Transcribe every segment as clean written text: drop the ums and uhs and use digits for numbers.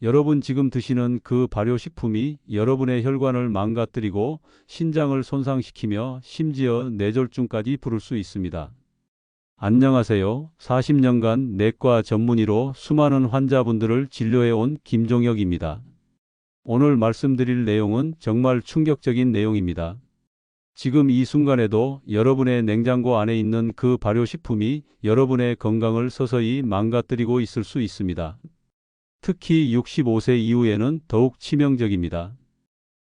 여러분 지금 드시는 그 발효식품이 여러분의 혈관을 망가뜨리고 신장을 손상시키며 심지어 뇌졸중까지 부를 수 있습니다. 안녕하세요. 40년간 내과 전문의로 수많은 환자분들을 진료해온 김종혁입니다. 오늘 말씀드릴 내용은 정말 충격적인 내용입니다. 지금 이 순간에도 여러분의 냉장고 안에 있는 그 발효식품이 여러분의 건강을 서서히 망가뜨리고 있을 수 있습니다. 특히 65세 이후에는 더욱 치명적입니다.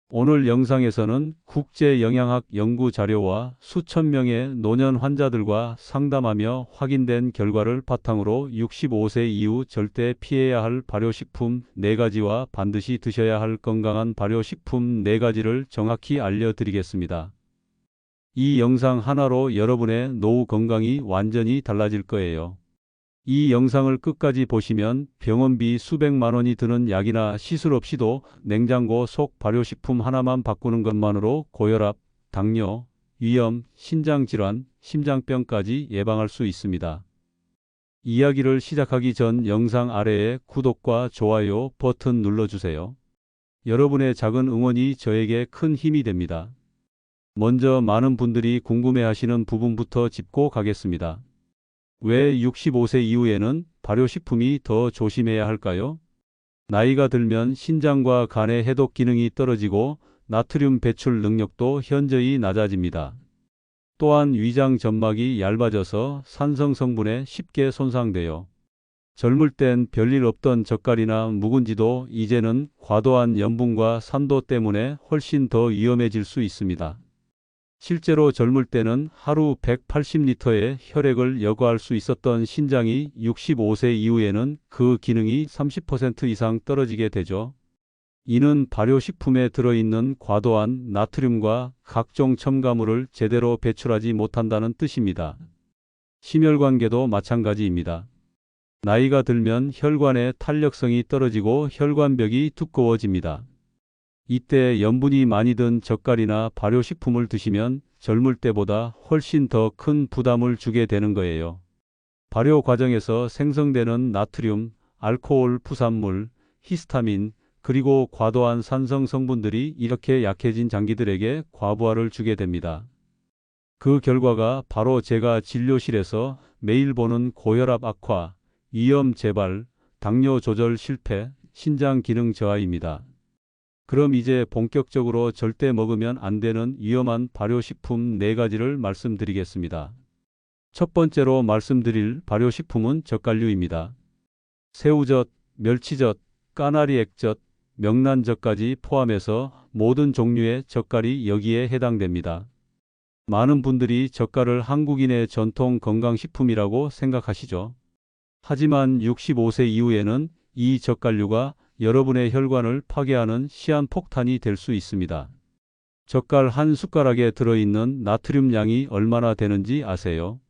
오늘 영상에서는 국제영양학 연구 자료와 수천 명의 노년 환자들과 상담하며 확인된 결과를 바탕으로 65세 이후 절대 피해야 할 발효식품 4가지와 반드시 드셔야 할 건강한 발효식품 4가지를 정확히 알려드리겠습니다. 이 영상 하나로 여러분의 노후 건강이 완전히 달라질 거예요. 이 영상을 끝까지 보시면 병원비 수백만 원이 드는 약이나 시술 없이도 냉장고 속 발효식품 하나만 바꾸는 것만으로 고혈압, 당뇨, 위염, 신장질환, 심장병까지 예방할 수 있습니다. 이야기를 시작하기 전 영상 아래에 구독과 좋아요 버튼 눌러주세요. 여러분의 작은 응원이 저에게 큰 힘이 됩니다. 먼저 많은 분들이 궁금해하시는 부분부터 짚고 가겠습니다. 왜 65세 이후에는 발효식품이 더 조심해야 할까요? 나이가 들면 신장과 간의 해독 기능이 떨어지고 나트륨 배출 능력도 현저히 낮아집니다. 또한 위장 점막이 얇아져서 산성 성분에 쉽게 손상돼요. 젊을 땐 별일 없던 젓갈이나 묵은지도 이제는 과도한 염분과 산도 때문에 훨씬 더 위험해질 수 있습니다. 실제로 젊을 때는 하루 180리터의 혈액을 여과할 수 있었던 신장이 65세 이후에는 그 기능이 30% 이상 떨어지게 되죠. 이는 발효식품에 들어있는 과도한 나트륨과 각종 첨가물을 제대로 배출하지 못한다는 뜻입니다. 심혈관계도 마찬가지입니다. 나이가 들면 혈관의 탄력성이 떨어지고 혈관벽이 두꺼워집니다. 이때 염분이 많이 든 젓갈이나 발효식품을 드시면 젊을 때보다 훨씬 더 큰 부담을 주게 되는 거예요. 발효 과정에서 생성되는 나트륨, 알코올 부산물, 히스타민, 그리고 과도한 산성 성분들이 이렇게 약해진 장기들에게 과부하를 주게 됩니다. 그 결과가 바로 제가 진료실에서 매일 보는 고혈압 악화, 위염 재발, 당뇨 조절 실패, 신장 기능 저하입니다. 그럼 이제 본격적으로 절대 먹으면 안 되는 위험한 발효식품 4가지를 말씀드리겠습니다. 첫 번째로 말씀드릴 발효식품은 젓갈류입니다. 새우젓, 멸치젓, 까나리 액젓, 명란젓까지 포함해서 모든 종류의 젓갈이 여기에 해당됩니다. 많은 분들이 젓갈을 한국인의 전통 건강식품이라고 생각하시죠. 하지만 65세 이후에는 이 젓갈류가 여러분의 혈관을 파괴하는 시한폭탄이 될 수 있습니다. 젓갈 한 숟가락에 들어있는 나트륨 양이 얼마나 되는지 아세요?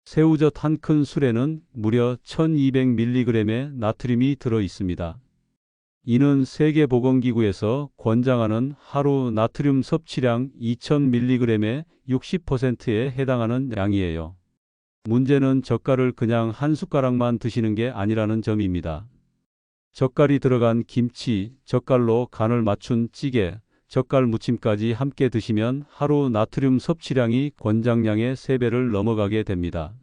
새우젓 한 큰 술에는 무려 1200mg의 나트륨이 들어 있습니다. 이는 세계보건기구에서 권장하는 하루 나트륨 섭취량 2000mg의 60%에 해당하는 양이에요. 문제는 젓갈을 그냥 한 숟가락만 드시는 게 아니라는 점입니다. 젓갈이 들어간 김치, 젓갈로 간을 맞춘 찌개, 젓갈 무침까지 함께 드시면 하루 나트륨 섭취량이 권장량의 3배를 넘어가게 됩니다.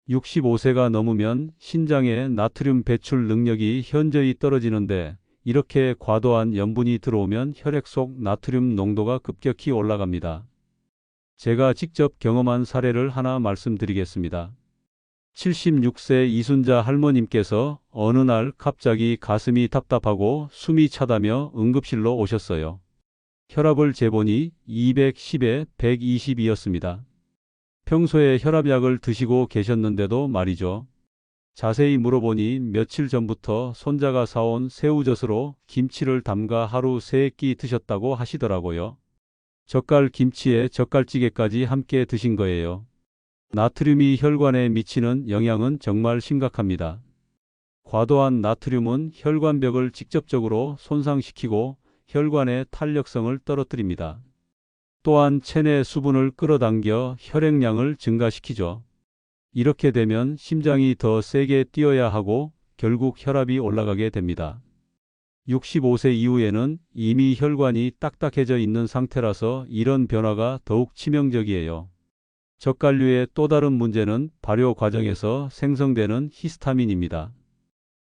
65세가 넘으면 신장의 나트륨 배출 능력이 현저히 떨어지는데 이렇게 과도한 염분이 들어오면 혈액 속 나트륨 농도가 급격히 올라갑니다. 제가 직접 경험한 사례를 하나 말씀드리겠습니다. 76세 이순자 할머님께서 어느 날 갑자기 가슴이 답답하고 숨이 차다며 응급실로 오셨어요. 혈압을 재보니 210에 120이었습니다. 평소에 혈압약을 드시고 계셨는데도 말이죠. 자세히 물어보니 며칠 전부터 손자가 사온 새우젓으로 김치를 담가 하루 3끼 드셨다고 하시더라고요. 젓갈 김치에 젓갈찌개까지 함께 드신 거예요. 나트륨이 혈관에 미치는 영향은 정말 심각합니다. 과도한 나트륨은 혈관벽을 직접적으로 손상시키고 혈관의 탄력성을 떨어뜨립니다. 또한 체내 수분을 끌어당겨 혈액량을 증가시키죠. 이렇게 되면 심장이 더 세게 뛰어야 하고 결국 혈압이 올라가게 됩니다. 65세 이후에는 이미 혈관이 딱딱해져 있는 상태라서 이런 변화가 더욱 치명적이에요. 젓갈류의 또 다른 문제는 발효 과정에서 생성되는 히스타민입니다.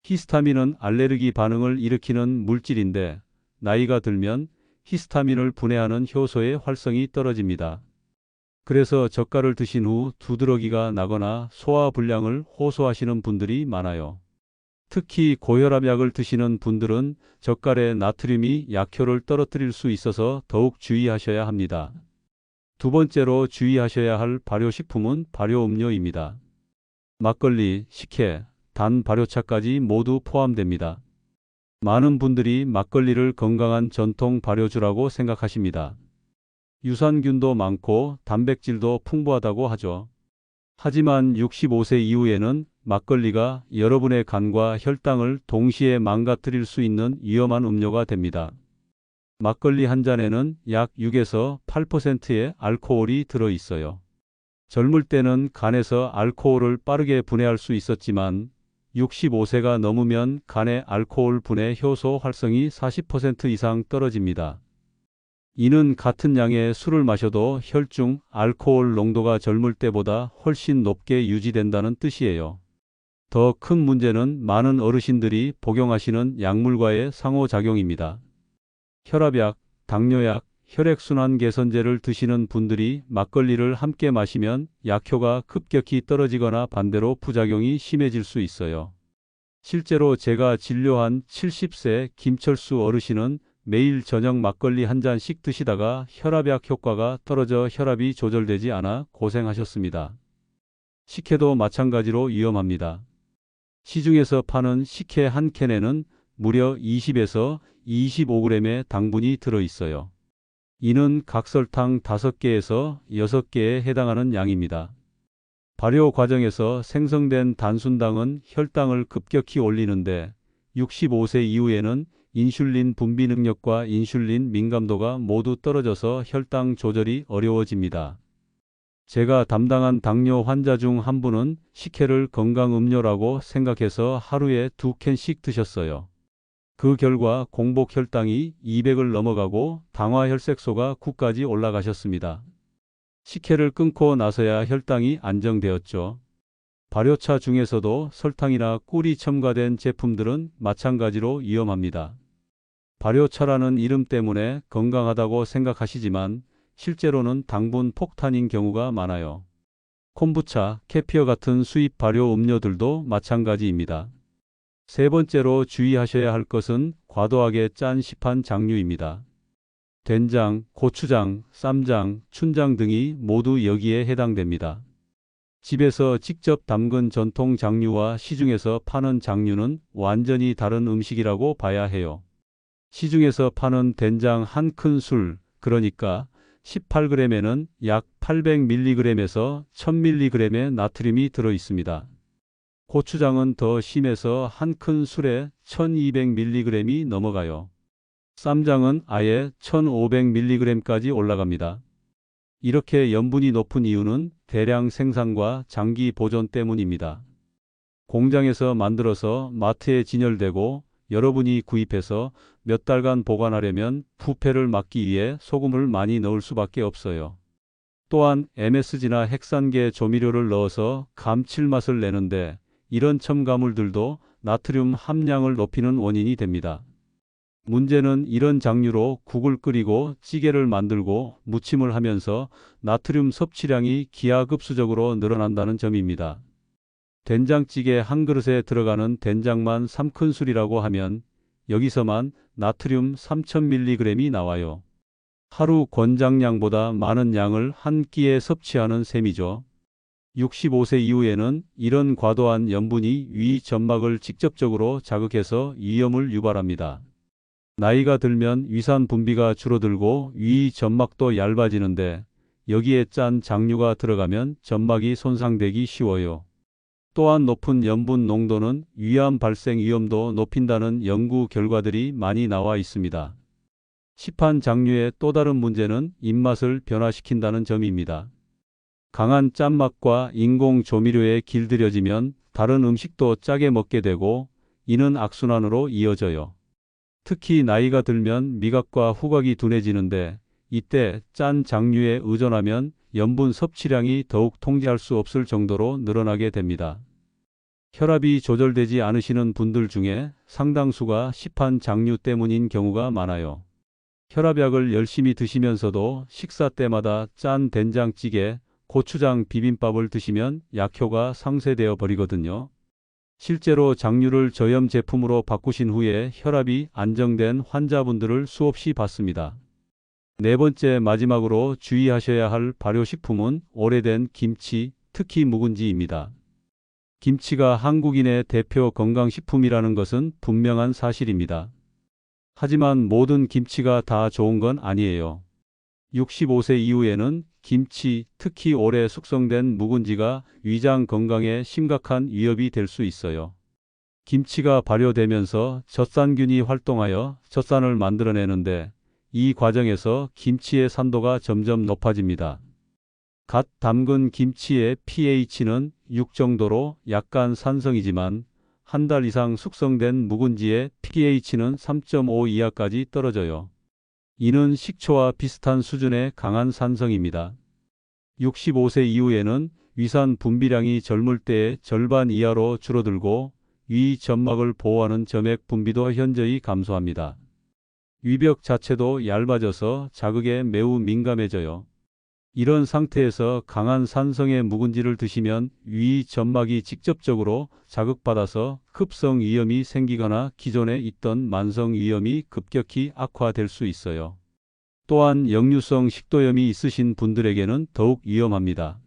히스타민은 알레르기 반응을 일으키는 물질인데 나이가 들면 히스타민을 분해하는 효소의 활성이 떨어집니다. 그래서 젓갈을 드신 후 두드러기가 나거나 소화불량을 호소하시는 분들이 많아요. 특히 고혈압 약을 드시는 분들은 젓갈의 나트륨이 약효를 떨어뜨릴 수 있어서 더욱 주의하셔야 합니다. 두 번째로 주의하셔야 할 발효식품은 발효음료입니다. 막걸리, 식혜, 단 발효차까지 모두 포함됩니다. 많은 분들이 막걸리를 건강한 전통 발효주라고 생각하십니다. 유산균도 많고 단백질도 풍부하다고 하죠. 하지만 65세 이후에는 막걸리가 여러분의 간과 혈당을 동시에 망가뜨릴 수 있는 위험한 음료가 됩니다. 막걸리 한 잔에는 약 6에서 8%의 알코올이 들어 있어요. 젊을 때는 간에서 알코올을 빠르게 분해할 수 있었지만 65세가 넘으면 간의 알코올 분해 효소 활성이 40% 이상 떨어집니다. 이는 같은 양의 술을 마셔도 혈중 알코올 농도가 젊을 때보다 훨씬 높게 유지된다는 뜻이에요. 더 큰 문제는 많은 어르신들이 복용하시는 약물과의 상호작용입니다. 혈압약, 당뇨약, 혈액순환 개선제를 드시는 분들이 막걸리를 함께 마시면 약효가 급격히 떨어지거나 반대로 부작용이 심해질 수 있어요. 실제로 제가 진료한 70세 김철수 어르신은 매일 저녁 막걸리 한 잔씩 드시다가 혈압약 효과가 떨어져 혈압이 조절되지 않아 고생하셨습니다. 식혜도 마찬가지로 위험합니다. 시중에서 파는 식혜 한 캔에는 무려 20에서 25g의 당분이 들어있어요. 이는 각설탕 5개에서 6개에 해당하는 양입니다. 발효 과정에서 생성된 단순당은 혈당을 급격히 올리는데 65세 이후에는 인슐린 분비 능력과 인슐린 민감도가 모두 떨어져서 혈당 조절이 어려워집니다. 제가 담당한 당뇨 환자 중 한 분은 식혜를 건강음료라고 생각해서 하루에 2캔씩 드셨어요. 그 결과 공복 혈당이 200을 넘어가고 당화혈색소가 9까지 올라가셨습니다. 식혜를 끊고 나서야 혈당이 안정되었죠. 발효차 중에서도 설탕이나 꿀이 첨가된 제품들은 마찬가지로 위험합니다. 발효차라는 이름 때문에 건강하다고 생각하시지만 실제로는 당분 폭탄인 경우가 많아요. 콤부차, 케피어 같은 수입 발효 음료들도 마찬가지입니다. 세 번째로 주의하셔야 할 것은 과도하게 짠 시판 장류입니다. 된장, 고추장, 쌈장, 춘장 등이 모두 여기에 해당됩니다. 집에서 직접 담근 전통 장류와 시중에서 파는 장류는 완전히 다른 음식이라고 봐야 해요. 시중에서 파는 된장 한 큰술, 그러니까 18g에는 약 800mg에서 1000mg의 나트륨이 들어 있습니다. 고추장은 더 심해서 한 큰술에 1200mg이 넘어가요. 쌈장은 아예 1500mg까지 올라갑니다. 이렇게 염분이 높은 이유는 대량 생산과 장기 보존 때문입니다. 공장에서 만들어서 마트에 진열되고 여러분이 구입해서 몇 달간 보관하려면 부패를 막기 위해 소금을 많이 넣을 수밖에 없어요. 또한 MSG나 핵산계 조미료를 넣어서 감칠맛을 내는데 이런 첨가물들도 나트륨 함량을 높이는 원인이 됩니다. 문제는 이런 장류로 국을 끓이고 찌개를 만들고 무침을 하면서 나트륨 섭취량이 기하급수적으로 늘어난다는 점입니다. 된장찌개 한 그릇에 들어가는 된장만 3큰술이라고 하면 여기서만 나트륨 3000mg이 나와요. 하루 권장량보다 많은 양을 한 끼에 섭취하는 셈이죠. 65세 이후에는 이런 과도한 염분이 위 점막을 직접적으로 자극해서 위염을 유발합니다. 나이가 들면 위산 분비가 줄어들고 위 점막도 얇아지는데 여기에 짠 장류가 들어가면 점막이 손상되기 쉬워요. 또한 높은 염분 농도는 위암 발생 위험도 높인다는 연구 결과들이 많이 나와 있습니다. 시판 장류의 또 다른 문제는 입맛을 변화시킨다는 점입니다. 강한 짠맛과 인공 조미료에 길들여지면 다른 음식도 짜게 먹게 되고 이는 악순환으로 이어져요. 특히 나이가 들면 미각과 후각이 둔해지는데 이때 짠 장류에 의존하면 염분 섭취량이 더욱 통제할 수 없을 정도로 늘어나게 됩니다. 혈압이 조절되지 않으시는 분들 중에 상당수가 시판 장류 때문인 경우가 많아요. 혈압약을 열심히 드시면서도 식사 때마다 짠 된장찌개, 고추장 비빔밥을 드시면 약효가 상쇄되어 버리거든요. 실제로 장류를 저염 제품으로 바꾸신 후에 혈압이 안정된 환자분들을 수없이 봤습니다. 네 번째 마지막으로 주의하셔야 할 발효식품은 오래된 김치, 특히 묵은지입니다. 김치가 한국인의 대표 건강식품이라는 것은 분명한 사실입니다. 하지만 모든 김치가 다 좋은 건 아니에요. 65세 이후에는 김치, 특히 오래 숙성된 묵은지가 위장 건강에 심각한 위협이 될 수 있어요. 김치가 발효되면서 젖산균이 활동하여 젖산을 만들어내는데 이 과정에서 김치의 산도가 점점 높아집니다. 갓 담근 김치의 pH는 6 정도로 약간 산성이지만 한 달 이상 숙성된 묵은지의 pH는 3.5 이하까지 떨어져요. 이는 식초와 비슷한 수준의 강한 산성입니다. 65세 이후에는 위산 분비량이 젊을 때의 절반 이하로 줄어들고 위 점막을 보호하는 점액 분비도 현저히 감소합니다. 위벽 자체도 얇아져서 자극에 매우 민감해져요. 이런 상태에서 강한 산성의 묵은지를 드시면 위 점막이 직접적으로 자극받아서 흡성 위염이 생기거나 기존에 있던 만성 위염이 급격히 악화될 수 있어요. 또한 역류성 식도염이 있으신 분들에게는 더욱 위험합니다.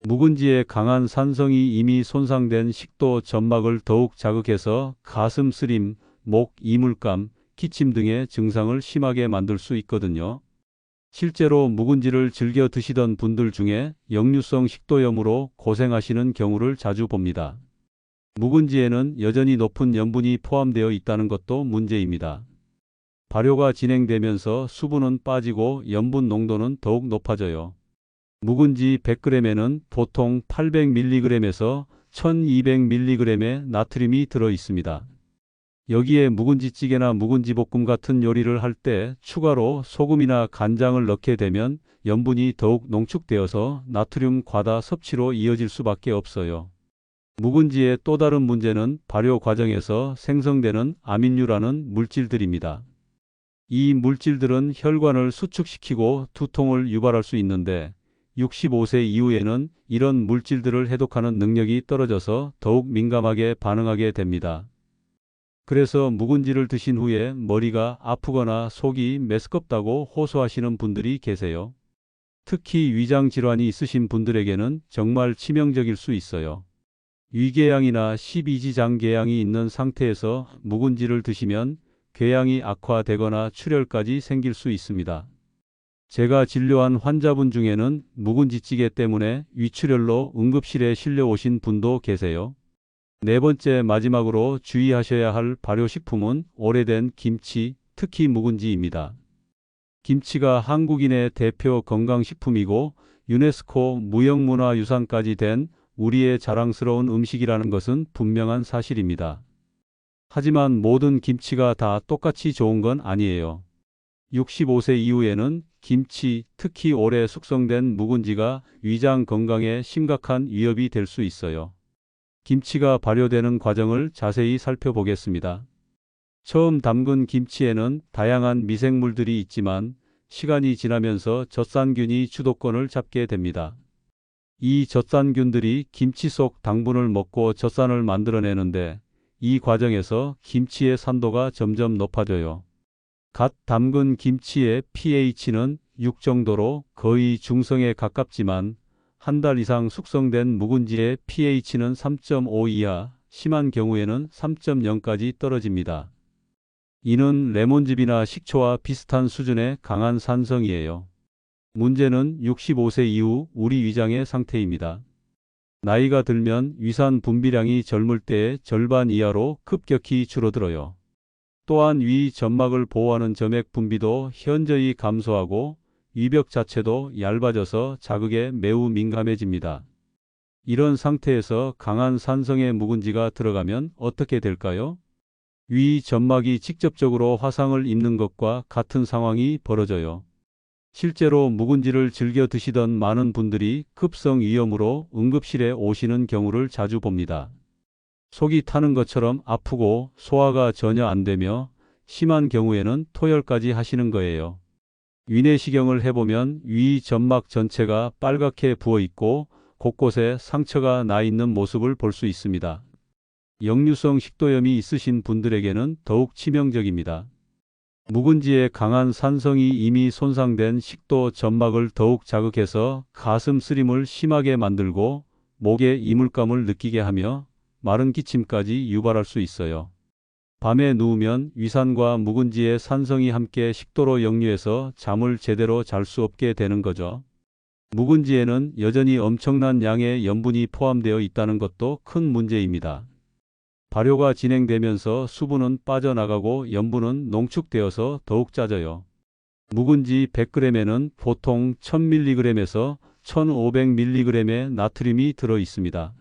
묵은지의 강한 산성이 이미 손상된 식도 점막을 더욱 자극해서 가슴 쓰림, 목 이물감, 기침 등의 증상을 심하게 만들 수 있거든요. 실제로 묵은지를 즐겨 드시던 분들 중에 역류성 식도염으로 고생하시는 경우를 자주 봅니다. 묵은지에는 여전히 높은 염분이 포함되어 있다는 것도 문제입니다. 발효가 진행되면서 수분은 빠지고 염분 농도는 더욱 높아져요. 묵은지 100g에는 보통 800mg에서 1200mg의 나트륨이 들어 있습니다. 여기에 묵은지찌개나 묵은지볶음 같은 요리를 할 때 추가로 소금이나 간장을 넣게 되면 염분이 더욱 농축되어서 나트륨 과다 섭취로 이어질 수밖에 없어요. 묵은지의 또 다른 문제는 발효 과정에서 생성되는 아민류라는 물질들입니다. 이 물질들은 혈관을 수축시키고 두통을 유발할 수 있는데 65세 이후에는 이런 물질들을 해독하는 능력이 떨어져서 더욱 민감하게 반응하게 됩니다. 그래서 묵은지를 드신 후에 머리가 아프거나 속이 메스껍다고 호소하시는 분들이 계세요. 특히 위장 질환이 있으신 분들에게는 정말 치명적일 수 있어요. 위궤양이나 12지장 궤양이 있는 상태에서 묵은지를 드시면 궤양이 악화되거나 출혈까지 생길 수 있습니다. 제가 진료한 환자분 중에는 묵은지찌개 때문에 위출혈로 응급실에 실려 오신 분도 계세요. 네 번째 마지막으로 주의하셔야 할 발효식품은 오래된 김치, 특히 묵은지입니다. 김치가 한국인의 대표 건강식품이고 유네스코 무형문화유산까지 된 우리의 자랑스러운 음식이라는 것은 분명한 사실입니다. 하지만 모든 김치가 다 똑같이 좋은 건 아니에요. 65세 이후에는 김치, 특히 오래 숙성된 묵은지가 위장 건강에 심각한 위협이 될 수 있어요. 김치가 발효되는 과정을 자세히 살펴보겠습니다. 처음 담근 김치에는 다양한 미생물들이 있지만 시간이 지나면서 젖산균이 주도권을 잡게 됩니다. 이 젖산균들이 김치 속 당분을 먹고 젖산을 만들어내는데 이 과정에서 김치의 산도가 점점 높아져요. 갓 담근 김치의 pH는 6 정도로 거의 중성에 가깝지만 한 달 이상 숙성된 묵은지의 pH는 3.5 이하, 심한 경우에는 3.0까지 떨어집니다. 이는 레몬즙이나 식초와 비슷한 수준의 강한 산성이에요. 문제는 65세 이후 우리 위장의 상태입니다. 나이가 들면 위산 분비량이 젊을 때의 절반 이하로 급격히 줄어들어요. 또한 위 점막을 보호하는 점액 분비도 현저히 감소하고 위벽 자체도 얇아져서 자극에 매우 민감해집니다. 이런 상태에서 강한 산성의 묵은지가 들어가면 어떻게 될까요? 위 점막이 직접적으로 화상을 입는 것과 같은 상황이 벌어져요. 실제로 묵은지를 즐겨 드시던 많은 분들이 급성 위염으로 응급실에 오시는 경우를 자주 봅니다. 속이 타는 것처럼 아프고 소화가 전혀 안 되며 심한 경우에는 토열까지 하시는 거예요. 위내시경을 해보면 위 점막 전체가 빨갛게 부어 있고 곳곳에 상처가 나 있는 모습을 볼 수 있습니다. 역류성 식도염이 있으신 분들에게는 더욱 치명적입니다. 묵은지의 강한 산성이 이미 손상된 식도 점막을 더욱 자극해서 가슴 쓰림을 심하게 만들고 목에 이물감을 느끼게 하며 마른 기침까지 유발할 수 있어요. 밤에 누우면 위산과 묵은지의 산성이 함께 식도로 역류해서 잠을 제대로 잘 수 없게 되는 거죠. 묵은지에는 여전히 엄청난 양의 염분이 포함되어 있다는 것도 큰 문제입니다. 발효가 진행되면서 수분은 빠져나가고 염분은 농축되어서 더욱 짜져요. 묵은지 100g에는 보통 1000mg에서 1500mg의 나트륨이 들어 있습니다.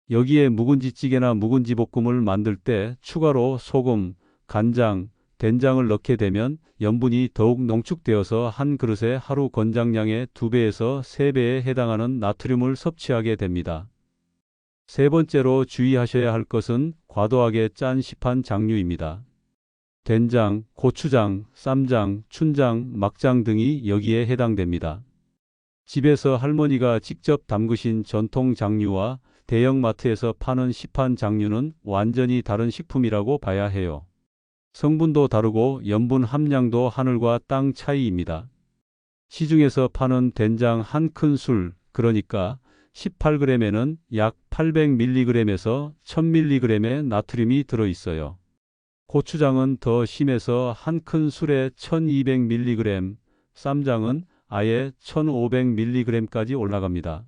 여기에 묵은지찌개나 묵은지볶음을 만들 때 추가로 소금, 간장, 된장을 넣게 되면 염분이 더욱 농축되어서 한 그릇에 하루 권장량의 2배에서 3배에 해당하는 나트륨을 섭취하게 됩니다. 세 번째로 주의하셔야 할 것은 과도하게 짠 시판 장류입니다. 된장, 고추장, 쌈장, 춘장, 막장 등이 여기에 해당됩니다. 집에서 할머니가 직접 담그신 전통 장류와 대형마트에서 파는 시판 장류는 완전히 다른 식품이라고 봐야 해요. 성분도 다르고 염분 함량도 하늘과 땅 차이입니다. 시중에서 파는 된장 한 큰술, 그러니까 18g에는 약 800mg에서 1000mg의 나트륨이 들어있어요. 고추장은 더 심해서 한 큰술에 1200mg, 쌈장은 아예 1500mg까지 올라갑니다.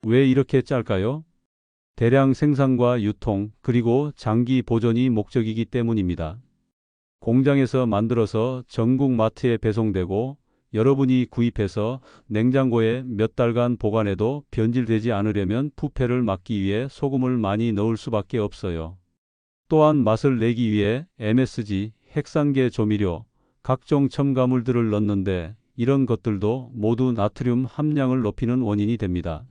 왜 이렇게 짤까요? 대량 생산과 유통, 그리고 장기 보존이 목적이기 때문입니다. 공장에서 만들어서 전국 마트에 배송되고 여러분이 구입해서 냉장고에 몇 달간 보관해도 변질되지 않으려면 부패를 막기 위해 소금을 많이 넣을 수밖에 없어요. 또한 맛을 내기 위해 MSG, 핵산계 조미료, 각종 첨가물들을 넣는데 이런 것들도 모두 나트륨 함량을 높이는 원인이 됩니다.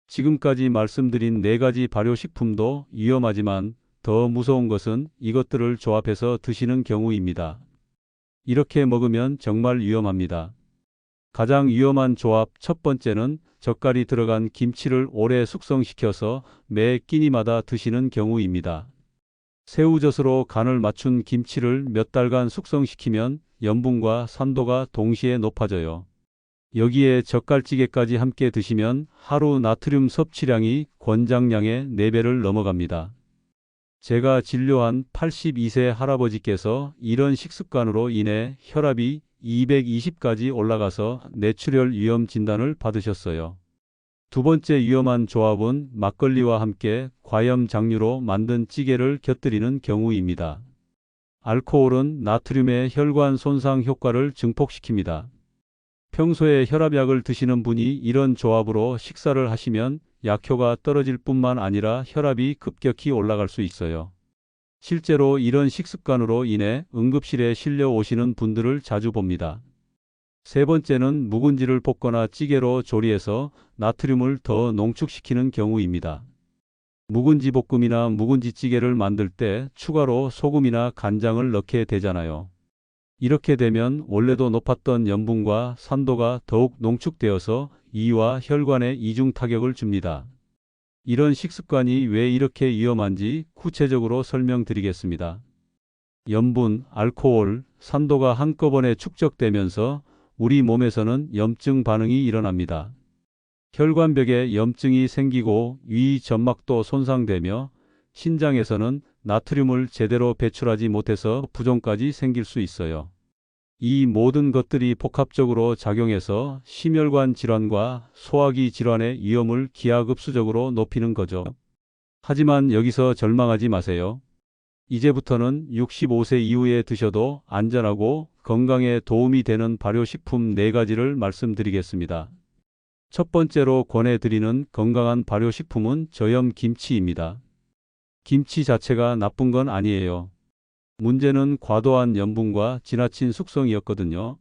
지금까지 말씀드린 4가지 발효식품도 위험하지만 더 무서운 것은 이것들을 조합해서 드시는 경우입니다. 이렇게 먹으면 정말 위험합니다. 가장 위험한 조합 첫 번째는 젓갈이 들어간 김치를 오래 숙성시켜서 매 끼니마다 드시는 경우입니다. 새우젓으로 간을 맞춘 김치를 몇 달간 숙성시키면 염분과 산도가 동시에 높아져요. 여기에 젓갈찌개까지 함께 드시면 하루 나트륨 섭취량이 권장량의 4배를 넘어갑니다. 제가 진료한 82세 할아버지께서 이런 식습관으로 인해 혈압이 220까지 올라가서 뇌출혈 위험 진단을 받으셨어요. 두 번째 위험한 조합은 막걸리와 함께 과염 장류로 만든 찌개를 곁들이는 경우입니다. 알코올은 나트륨의 혈관 손상 효과를 증폭시킵니다. 평소에 혈압약을 드시는 분이 이런 조합으로 식사를 하시면 약효가 떨어질 뿐만 아니라 혈압이 급격히 올라갈 수 있어요. 실제로 이런 식습관으로 인해 응급실에 실려 오시는 분들을 자주 봅니다. 세 번째는 묵은지를 볶거나 찌개로 조리해서 나트륨을 더 농축시키는 경우입니다. 묵은지 볶음이나 묵은지찌개를 만들 때 추가로 소금이나 간장을 넣게 되잖아요. 이렇게 되면 원래도 높았던 염분과 산도가 더욱 농축되어서 이와 혈관에 이중 타격을 줍니다. 이런 식습관이 왜 이렇게 위험한지 구체적으로 설명드리겠습니다. 염분, 알코올, 산도가 한꺼번에 축적되면서 우리 몸에서는 염증 반응이 일어납니다. 혈관벽에 염증이 생기고 위 점막도 손상되며 신장에서는 나트륨을 제대로 배출하지 못해서 부종까지 생길 수 있어요. 이 모든 것들이 복합적으로 작용해서 심혈관 질환과 소화기 질환의 위험을 기하급수적으로 높이는 거죠. 하지만 여기서 절망하지 마세요. 이제부터는 65세 이후에 드셔도 안전하고 건강에 도움이 되는 발효식품 4가지를 말씀드리겠습니다. 첫 번째로 권해드리는 건강한 발효식품은 저염 김치입니다. 김치 자체가 나쁜 건 아니에요. 문제는 과도한 염분과 지나친 숙성이었거든요.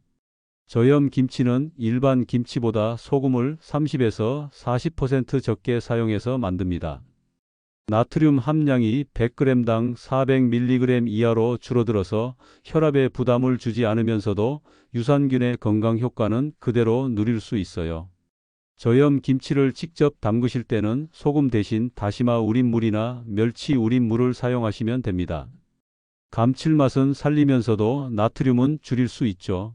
저염 김치는 일반 김치보다 소금을 30에서 40% 적게 사용해서 만듭니다. 나트륨 함량이 100g당 400mg 이하로 줄어들어서 혈압에 부담을 주지 않으면서도 유산균의 건강 효과는 그대로 누릴 수 있어요. 저염 김치를 직접 담그실 때는 소금 대신 다시마 우린물이나 멸치 우린물을 사용하시면 됩니다. 감칠맛은 살리면서도 나트륨은 줄일 수 있죠.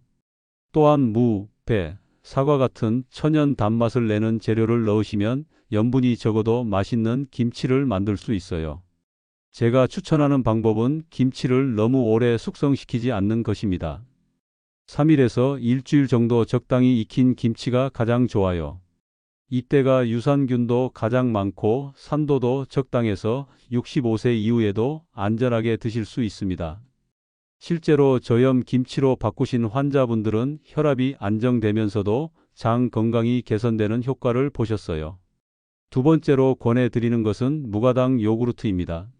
또한 무, 배, 사과 같은 천연 단맛을 내는 재료를 넣으시면 염분이 적어도 맛있는 김치를 만들 수 있어요. 제가 추천하는 방법은 김치를 너무 오래 숙성시키지 않는 것입니다. 3일에서 일주일 정도 적당히 익힌 김치가 가장 좋아요. 이때가 유산균도 가장 많고 산도도 적당해서 65세 이후에도 안전하게 드실 수 있습니다. 실제로 저염 김치로 바꾸신 환자분들은 혈압이 안정되면서도 장 건강이 개선되는 효과를 보셨어요. 두 번째로 권해드리는 것은 무가당 요구르트입니다.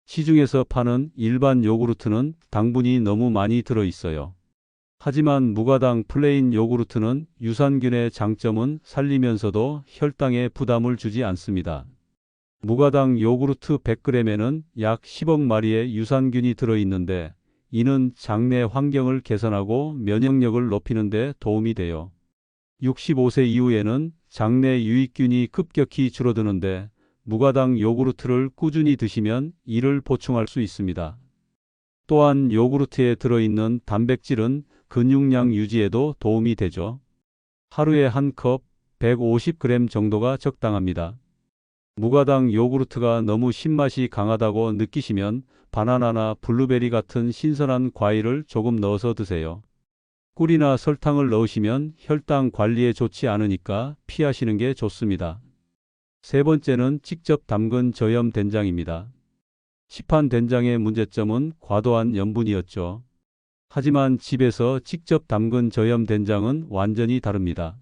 시중에서 파는 일반 요구르트는 당분이 너무 많이 들어있어요. 하지만 무가당 플레인 요구르트는 유산균의 장점은 살리면서도 혈당에 부담을 주지 않습니다. 무가당 요구르트 100g에는 약 10억 마리의 유산균이 들어있는데 이는 장내 환경을 개선하고 면역력을 높이는 데 도움이 돼요. 65세 이후에는 장내 유익균이 급격히 줄어드는데 무가당 요구르트를 꾸준히 드시면 이를 보충할 수 있습니다. 또한 요구르트에 들어있는 단백질은 근육량 유지에도 도움이 되죠. 하루에 한 컵 150g 정도가 적당합니다. 무가당 요구르트가 너무 신맛이 강하다고 느끼시면 바나나나 블루베리 같은 신선한 과일을 조금 넣어서 드세요. 꿀이나 설탕을 넣으시면 혈당 관리에 좋지 않으니까 피하시는 게 좋습니다. 세 번째는 직접 담근 저염 된장입니다. 시판 된장의 문제점은 과도한 염분이었죠. 하지만 집에서 직접 담근 저염 된장은 완전히 다릅니다.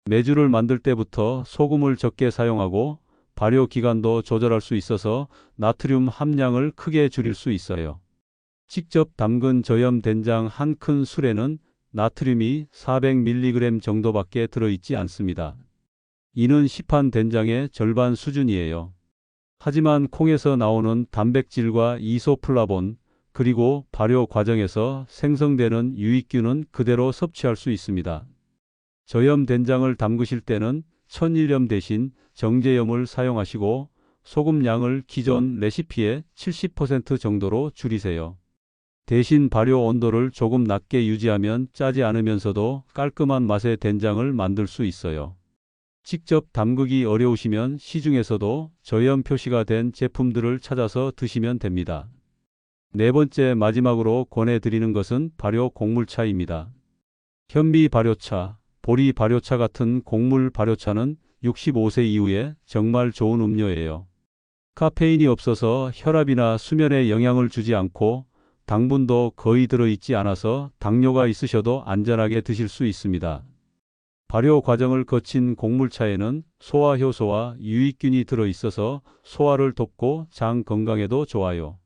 메주를 만들 때부터 소금을 적게 사용하고 발효 기간도 조절할 수 있어서 나트륨 함량을 크게 줄일 수 있어요. 직접 담근 저염 된장 한 큰 술에는 나트륨이 400mg 정도밖에 들어있지 않습니다. 이는 시판 된장의 절반 수준이에요. 하지만 콩에서 나오는 단백질과 이소플라본, 그리고 발효 과정에서 생성되는 유익균은 그대로 섭취할 수 있습니다. 저염 된장을 담그실 때는 천일염 대신 정제염을 사용하시고 소금 양을 기존 레시피의 70% 정도로 줄이세요. 대신 발효 온도를 조금 낮게 유지하면 짜지 않으면서도 깔끔한 맛의 된장을 만들 수 있어요. 직접 담그기 어려우시면 시중에서도 저염 표시가 된 제품들을 찾아서 드시면 됩니다. 네 번째 마지막으로 권해드리는 것은 발효 곡물차입니다. 현미 발효차, 보리 발효차 같은 곡물 발효차는 65세 이후에 정말 좋은 음료예요. 카페인이 없어서 혈압이나 수면에 영향을 주지 않고 당분도 거의 들어있지 않아서 당뇨가 있으셔도 안전하게 드실 수 있습니다. 발효 과정을 거친 곡물차에는 소화효소와 유익균이 들어있어서 소화를 돕고 장 건강에도 좋아요.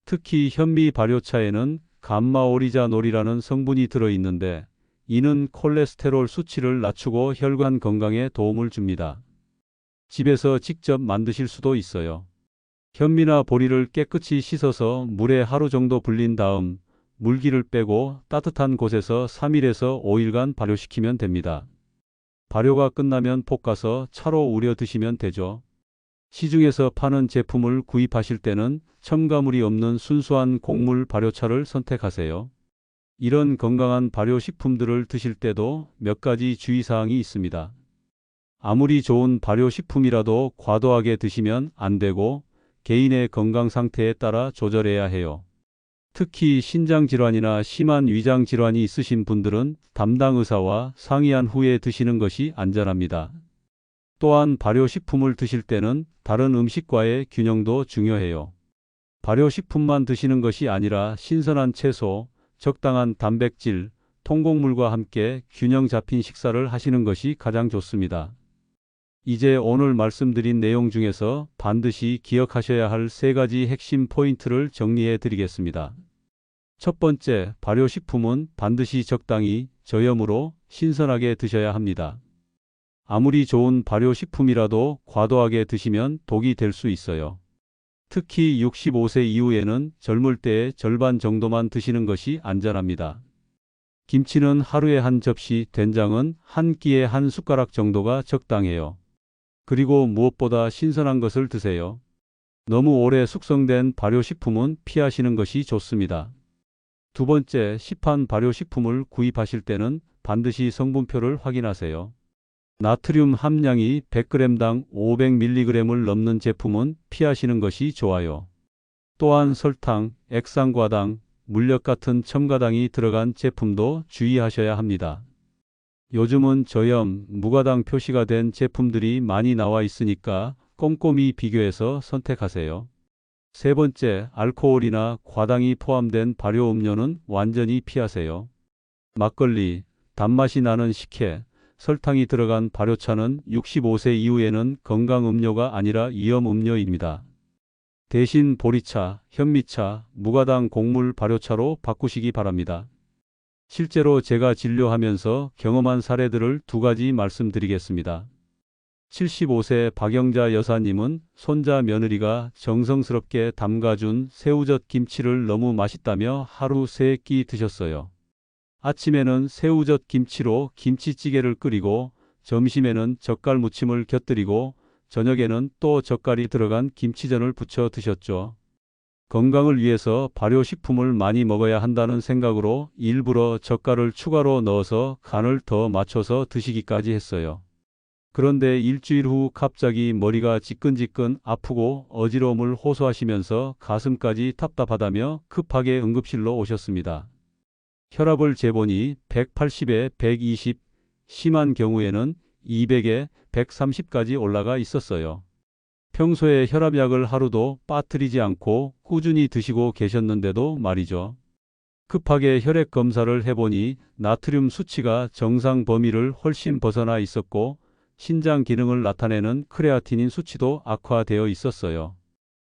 특히 현미 발효차에는 감마오리자놀이라는 성분이 들어있는데 이는 콜레스테롤 수치를 낮추고 혈관 건강에 도움을 줍니다. 집에서 직접 만드실 수도 있어요. 현미나 보리를 깨끗이 씻어서 물에 하루 정도 불린 다음 물기를 빼고 따뜻한 곳에서 3일에서 5일간 발효시키면 됩니다. 발효가 끝나면 볶아서 차로 우려 드시면 되죠. 시중에서 파는 제품을 구입하실 때는 첨가물이 없는 순수한 곡물 발효차를 선택하세요. 이런 건강한 발효식품들을 드실 때도 몇 가지 주의사항이 있습니다. 아무리 좋은 발효식품이라도 과도하게 드시면 안 되고 개인의 건강 상태에 따라 조절해야 해요. 특히 신장질환이나 심한 위장질환이 있으신 분들은 담당 의사와 상의한 후에 드시는 것이 안전합니다. 또한 발효식품을 드실 때는 다른 음식과의 균형도 중요해요. 발효식품만 드시는 것이 아니라 신선한 채소, 적당한 단백질, 통곡물과 함께 균형 잡힌 식사를 하시는 것이 가장 좋습니다. 이제 오늘 말씀드린 내용 중에서 반드시 기억하셔야 할 세 가지 핵심 포인트를 정리해 드리겠습니다. 첫 번째, 발효식품은 반드시 적당히 저염으로 신선하게 드셔야 합니다. 아무리 좋은 발효식품이라도 과도하게 드시면 독이 될 수 있어요. 특히 65세 이후에는 젊을 때의 절반 정도만 드시는 것이 안전합니다. 김치는 하루에 한 접시, 된장은 한 끼에 한 숟가락 정도가 적당해요. 그리고 무엇보다 신선한 것을 드세요. 너무 오래 숙성된 발효식품은 피하시는 것이 좋습니다. 두 번째, 시판 발효식품을 구입하실 때는 반드시 성분표를 확인하세요. 나트륨 함량이 100g당 500mg을 넘는 제품은 피하시는 것이 좋아요. 또한 설탕, 액상과당, 물엿 같은 첨가당이 들어간 제품도 주의하셔야 합니다. 요즘은 저염, 무가당 표시가 된 제품들이 많이 나와 있으니까 꼼꼼히 비교해서 선택하세요. 세 번째, 알코올이나 과당이 포함된 발효 음료는 완전히 피하세요. 막걸리, 단맛이 나는 식혜, 설탕이 들어간 발효차는 65세 이후에는 건강 음료가 아니라 위험 음료입니다. 대신 보리차, 현미차, 무가당 곡물 발효차로 바꾸시기 바랍니다. 실제로 제가 진료하면서 경험한 사례들을 두 가지 말씀드리겠습니다. 75세 박영자 여사님은 손자 며느리가 정성스럽게 담가준 새우젓 김치를 너무 맛있다며 하루 3끼 드셨어요. 아침에는 새우젓 김치로 김치찌개를 끓이고 점심에는 젓갈 무침을 곁들이고 저녁에는 또 젓갈이 들어간 김치전을 부쳐 드셨죠. 건강을 위해서 발효식품을 많이 먹어야 한다는 생각으로 일부러 젓갈을 추가로 넣어서 간을 더 맞춰서 드시기까지 했어요. 그런데 일주일 후 갑자기 머리가 지끈지끈 아프고 어지러움을 호소하시면서 가슴까지 답답하다며 급하게 응급실로 오셨습니다. 혈압을 재보니 180에 120, 심한 경우에는 200에 130까지 올라가 있었어요. 평소에 혈압약을 하루도 빠뜨리지 않고 꾸준히 드시고 계셨는데도 말이죠. 급하게 혈액 검사를 해보니 나트륨 수치가 정상 범위를 훨씬 벗어나 있었고 신장 기능을 나타내는 크레아티닌 수치도 악화되어 있었어요.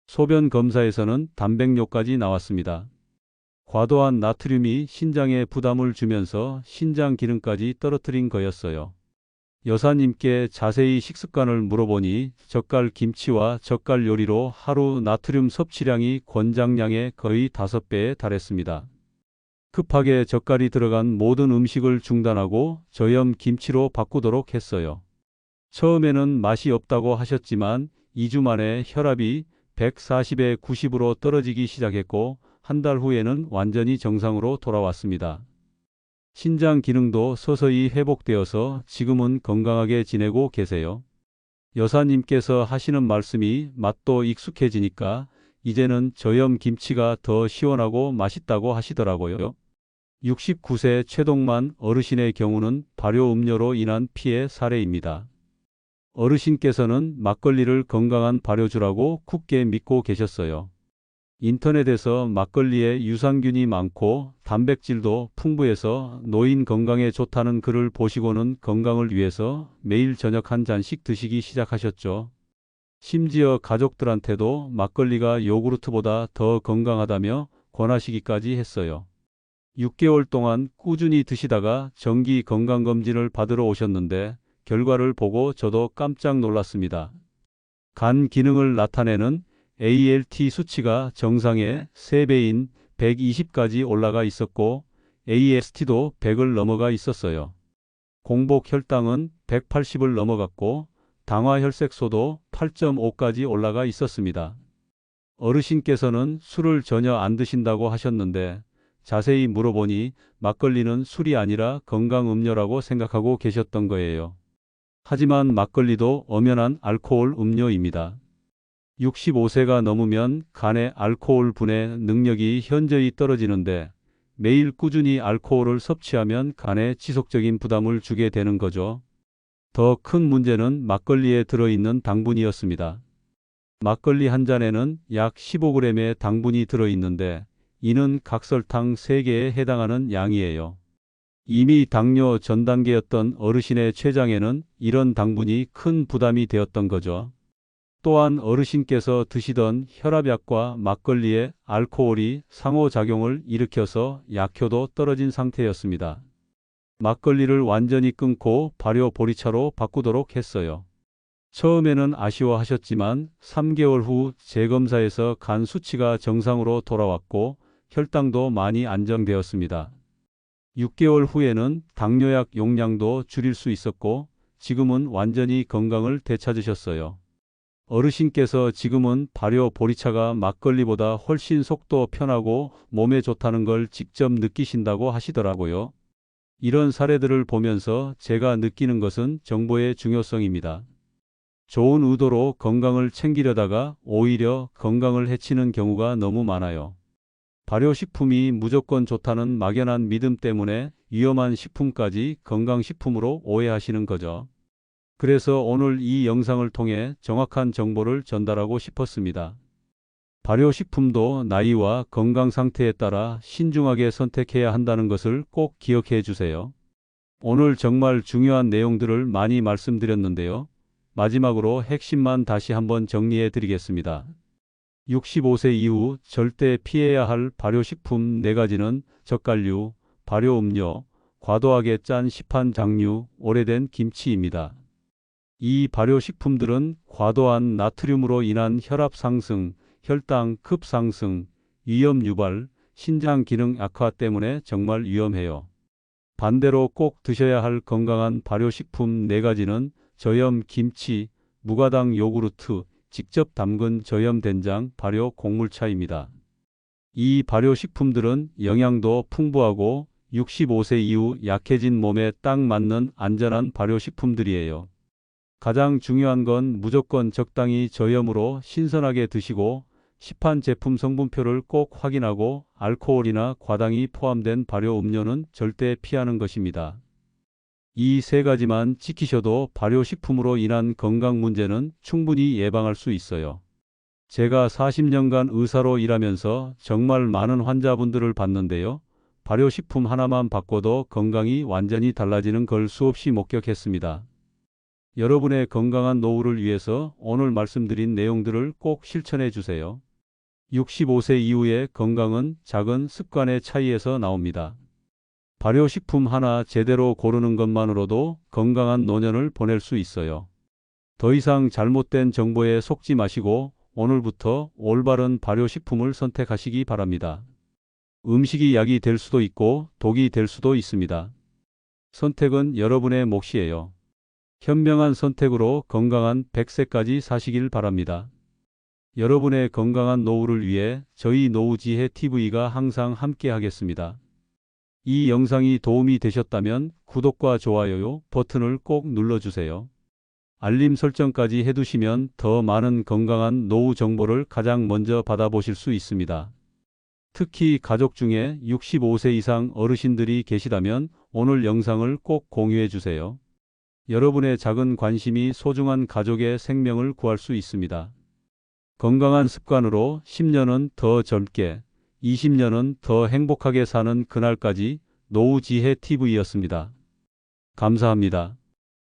소변 검사에서는 단백뇨까지 나왔습니다. 과도한 나트륨이 신장에 부담을 주면서 신장 기능까지 떨어뜨린 거였어요. 여사님께 자세히 식습관을 물어보니 젓갈 김치와 젓갈 요리로 하루 나트륨 섭취량이 권장량의 거의 5배에 달했습니다. 급하게 젓갈이 들어간 모든 음식을 중단하고 저염 김치로 바꾸도록 했어요. 처음에는 맛이 없다고 하셨지만 2주 만에 혈압이 140에 90으로 떨어지기 시작했고 한 달 후에는 완전히 정상으로 돌아왔습니다. 신장 기능도 서서히 회복되어서 지금은 건강하게 지내고 계세요. 여사님께서 하시는 말씀이 맛도 익숙해지니까 이제는 저염 김치가 더 시원하고 맛있다고 하시더라고요. 69세 최동만 어르신의 경우는 발효 음료로 인한 피해 사례입니다. 어르신께서는 막걸리를 건강한 발효주라고 굳게 믿고 계셨어요. 인터넷에서 막걸리에 유산균이 많고 단백질도 풍부해서 노인 건강에 좋다는 글을 보시고는 건강을 위해서 매일 저녁 한 잔씩 드시기 시작하셨죠. 심지어 가족들한테도 막걸리가 요구르트보다 더 건강하다며 권하시기까지 했어요. 6개월 동안 꾸준히 드시다가 정기 건강검진을 받으러 오셨는데 결과를 보고 저도 깜짝 놀랐습니다. 간 기능을 나타내는 ALT 수치가 정상의 3배인 120까지 올라가 있었고 AST도 100을 넘어가 있었어요. 공복 혈당은 180을 넘어갔고 당화혈색소도 8.5까지 올라가 있었습니다. 어르신께서는 술을 전혀 안 드신다고 하셨는데 자세히 물어보니 막걸리는 술이 아니라 건강음료라고 생각하고 계셨던 거예요. 하지만 막걸리도 엄연한 알코올 음료입니다. 65세가 넘으면 간의 알코올 분해 능력이 현저히 떨어지는데 매일 꾸준히 알코올을 섭취하면 간에 지속적인 부담을 주게 되는 거죠. 더 큰 문제는 막걸리에 들어있는 당분이었습니다. 막걸리 한 잔에는 약 15g의 당분이 들어있는데 이는 각설탕 3개에 해당하는 양이에요. 이미 당뇨 전 단계였던 어르신의 췌장에는 이런 당분이 큰 부담이 되었던 거죠. 또한 어르신께서 드시던 혈압약과 막걸리에 알코올이 상호작용을 일으켜서 약효도 떨어진 상태였습니다. 막걸리를 완전히 끊고 발효 보리차로 바꾸도록 했어요. 처음에는 아쉬워하셨지만 3개월 후 재검사에서 간 수치가 정상으로 돌아왔고 혈당도 많이 안정되었습니다. 6개월 후에는 당뇨약 용량도 줄일 수 있었고 지금은 완전히 건강을 되찾으셨어요. 어르신께서 지금은 발효 보리차가 막걸리보다 훨씬 속도 편하고 몸에 좋다는 걸 직접 느끼신다고 하시더라고요. 이런 사례들을 보면서 제가 느끼는 것은 정보의 중요성입니다. 좋은 의도로 건강을 챙기려다가 오히려 건강을 해치는 경우가 너무 많아요. 발효식품이 무조건 좋다는 막연한 믿음 때문에 위험한 식품까지 건강식품으로 오해하시는 거죠. 그래서 오늘 이 영상을 통해 정확한 정보를 전달하고 싶었습니다. 발효식품도 나이와 건강 상태에 따라 신중하게 선택해야 한다는 것을 꼭 기억해 주세요. 오늘 정말 중요한 내용들을 많이 말씀드렸는데요. 마지막으로 핵심만 다시 한번 정리해 드리겠습니다. 65세 이후 절대 피해야 할 발효식품 4가지는 젓갈류, 발효음료, 과도하게 짠 시판 장류, 오래된 김치입니다. 이 발효식품들은 과도한 나트륨으로 인한 혈압 상승, 혈당 급 상승, 위염 유발, 신장 기능 악화 때문에 정말 위험해요. 반대로 꼭 드셔야 할 건강한 발효식품 4가지는 저염 김치, 무가당 요구르트, 직접 담근 저염 된장, 발효 곡물차입니다. 이 발효식품들은 영양도 풍부하고 65세 이후 약해진 몸에 딱 맞는 안전한 발효식품들이에요. 가장 중요한 건 무조건 적당히 저염으로 신선하게 드시고 시판 제품 성분표를 꼭 확인하고 알코올이나 과당이 포함된 발효 음료는 절대 피하는 것입니다. 이 3가지만 지키셔도 발효식품으로 인한 건강 문제는 충분히 예방할 수 있어요. 제가 40년간 의사로 일하면서 정말 많은 환자분들을 봤는데요. 발효식품 하나만 바꿔도 건강이 완전히 달라지는 걸 수없이 목격했습니다. 여러분의 건강한 노후를 위해서 오늘 말씀드린 내용들을 꼭 실천해 주세요. 65세 이후의 건강은 작은 습관의 차이에서 나옵니다. 발효식품 하나 제대로 고르는 것만으로도 건강한 노년을 보낼 수 있어요. 더 이상 잘못된 정보에 속지 마시고 오늘부터 올바른 발효식품을 선택하시기 바랍니다. 음식이 약이 될 수도 있고 독이 될 수도 있습니다. 선택은 여러분의 몫이에요. 현명한 선택으로 건강한 100세까지 사시길 바랍니다. 여러분의 건강한 노후를 위해 저희 노후지혜 TV가 항상 함께 하겠습니다. 이 영상이 도움이 되셨다면 구독과 좋아요 버튼을 꼭 눌러주세요. 알림 설정까지 해두시면 더 많은 건강한 노후 정보를 가장 먼저 받아보실 수 있습니다. 특히 가족 중에 65세 이상 어르신들이 계시다면 오늘 영상을 꼭 공유해 주세요. 여러분의 작은 관심이 소중한 가족의 생명을 구할 수 있습니다. 건강한 습관으로 10년은 더 젊게, 20년은 더 행복하게 사는 그날까지 노후지혜 TV였습니다. 감사합니다.